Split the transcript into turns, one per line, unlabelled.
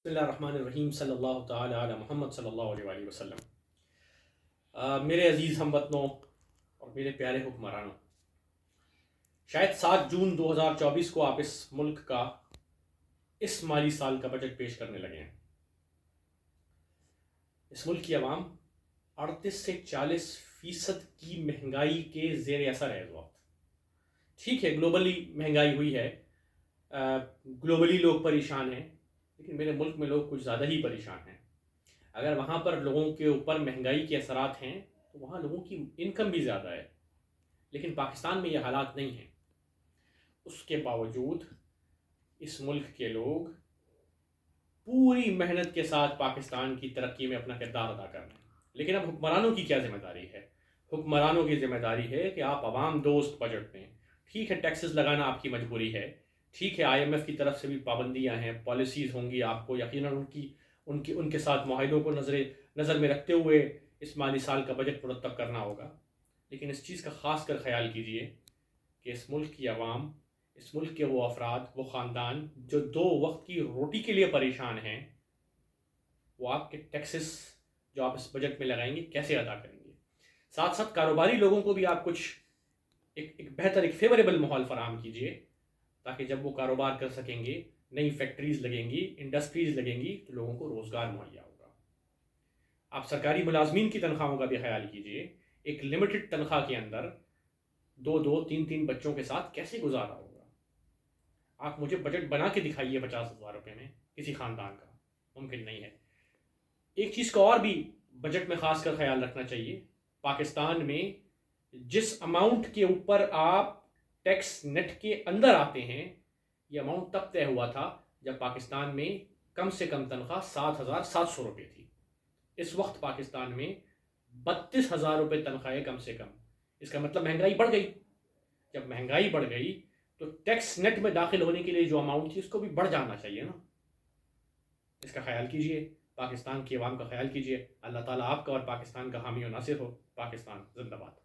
بسم اللہ الرحمن الرحیم صلی اللہ تعالی علی محمد صلی اللہ علیہ وآلہ وسلم۔ میرے عزیز ہم وطنوں اور میرے پیارے حکمرانوں، شاید 7 جون 2024 کو آپ اس ملک کا اس مالی سال کا بجٹ پیش کرنے لگے ہیں۔ اس ملک کی عوام 38 سے 40% کی مہنگائی کے زیر اثر ہے اس وقت۔ ٹھیک ہے، گلوبلی مہنگائی ہوئی ہے، گلوبلی لوگ پریشان ہیں، لیکن میرے ملک میں لوگ کچھ زیادہ ہی پریشان ہیں۔ اگر وہاں پر لوگوں کے اوپر مہنگائی کے اثرات ہیں تو وہاں لوگوں کی انکم بھی زیادہ ہے، لیکن پاکستان میں یہ حالات نہیں ہیں۔ اس کے باوجود اس ملک کے لوگ پوری محنت کے ساتھ پاکستان کی ترقی میں اپنا کردار ادا کر رہے ہیں۔ لیکن اب حکمرانوں کی کیا ذمہ داری ہے؟ حکمرانوں کی ذمہ داری ہے کہ آپ عوام دوست بجٹ دیں۔ ٹھیک ہے، ٹیکسز لگانا آپ کی مجبوری ہے، ٹھیک ہے، IMF کی طرف سے بھی پابندیاں ہیں، پالیسیز ہوں گی، آپ کو یقیناً ان کے ساتھ معاہدوں کو نظر میں رکھتے ہوئے اس مالی سال کا بجٹ مرتب کرنا ہوگا۔ لیکن اس چیز کا خاص کر خیال کیجئے کہ اس ملک کی عوام، اس ملک کے وہ افراد، وہ خاندان جو 2 وقت کی روٹی کے لیے پریشان ہیں، وہ آپ کے ٹیکسز جو آپ اس بجٹ میں لگائیں گے کیسے ادا کریں گے؟ ساتھ ساتھ کاروباری لوگوں کو بھی آپ کچھ ایک بہتر، ایک فیوریبل ماحول فراہم کیجئے، تاکہ جب وہ کاروبار کر سکیں گے، نئی فیکٹریز لگیں گی، انڈسٹریز لگیں گی، تو لوگوں کو روزگار مہیا ہوگا۔ آپ سرکاری ملازمین کی تنخواہوں کا بھی خیال کیجئے۔ ایک لمیٹڈ تنخواہ کے اندر 2 2 3 3 بچوں کے ساتھ کیسے گزارا ہوگا؟ آپ مجھے بجٹ بنا کے دکھائیے 50,000 روپے میں کسی خاندان کا، ممکن نہیں ہے۔ ایک چیز کا اور بھی بجٹ میں خاص کر خیال رکھنا چاہیے۔ پاکستان میں جس اماؤنٹ کے اوپر آپ ٹیکس نیٹ کے اندر آتے ہیں، یہ اماؤنٹ تب طے ہوا تھا جب پاکستان میں کم سے کم تنخواہ 7,700 روپے تھی۔ اس وقت پاکستان میں 32,000 روپے تنخواہیں کم سے کم۔ اس کا مطلب مہنگائی بڑھ گئی۔ جب مہنگائی بڑھ گئی تو ٹیکس نیٹ میں داخل ہونے کے لیے جو اماؤنٹ تھی اس کو بھی بڑھ جانا چاہیے نا۔ اس کا خیال کیجئے، پاکستان کی عوام کا خیال کیجئے۔ اللہ تعالیٰ آپ کا اور پاکستان کا حامی و ناصر ہو۔ پاکستان زندہ باد۔